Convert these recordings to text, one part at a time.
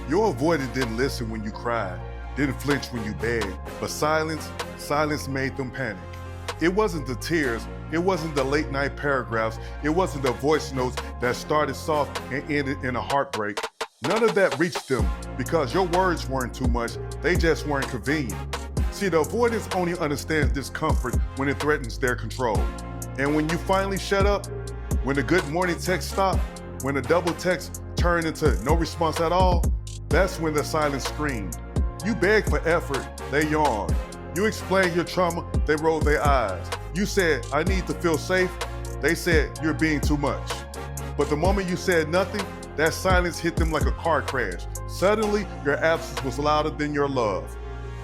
Your avoidant didn't listen when you cried, didn't flinch when you begged, but silence made them panic. It wasn't the tears, it wasn't the late night paragraphs, it wasn't the voice notes that started soft and ended in a heartbreak. None of that reached them because your words weren't too much, they just weren't convenient. See, the avoidance only understands discomfort when it threatens their control. And when you finally shut up, when the good morning text stopped, when the double text turned into no response at all, that's when the silence screamed. You begged for effort, they yawned. You explained your trauma, they rolled their eyes. You said, I need to feel safe, they said, you're being too much. But the moment you said nothing, that silence hit them like a car crash. Suddenly, your absence was louder than your love.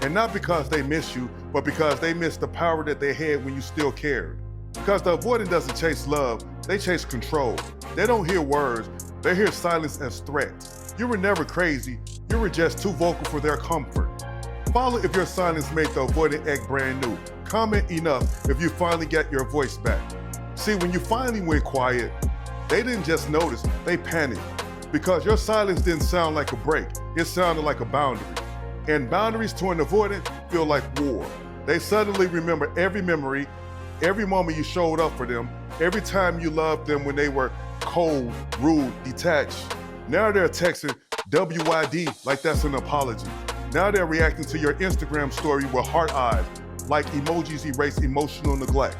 And not because they miss you, but because they missed the power that they had when you still cared. Because the avoidant doesn't chase love, they chase control. They don't hear words, they hear silence as threats. You were never crazy, you were just too vocal for their comfort. Follow if your silence made the avoidant act brand new. Comment enough if you finally got your voice back. See, when you finally went quiet, they didn't just notice, they panicked. Because your silence didn't sound like a break, it sounded like a boundary. And boundaries to an avoidant feel like war. They suddenly remember every memory, every moment you showed up for them, every time you loved them when they were cold, rude, detached. Now they're texting WYD like that's an apology. Now they're reacting to your Instagram story with heart eyes, like emojis erase emotional neglect.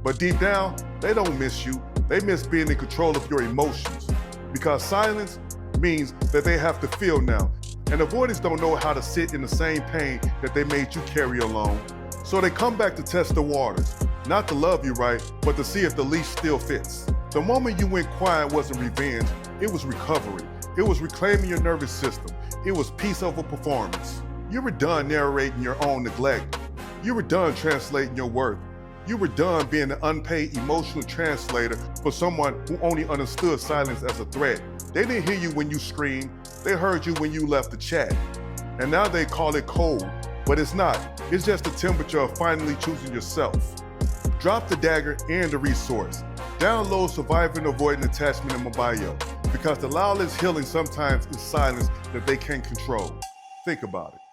But deep down, they don't miss you. They miss being in control of your emotions. Because silence means that they have to feel now. And avoidants don't know how to sit in the same pain that they made you carry alone. So they come back to test the waters, not to love you right, but to see if the leash still fits. The moment you went quiet wasn't revenge, it was recovery. It was reclaiming your nervous system. It was peace over performance. You were done narrating your own neglect. You were done translating your worth. You were done being an unpaid emotional translator for someone who only understood silence as a threat. They didn't hear you when you screamed. They heard you when you left the chat. And now they call it cold, but it's not. It's just the temperature of finally choosing yourself. Drop the dagger and the resource. Download Surviving Avoidant Attachment in my bio, because the loudest healing sometimes is silence that they can't control. Think about it.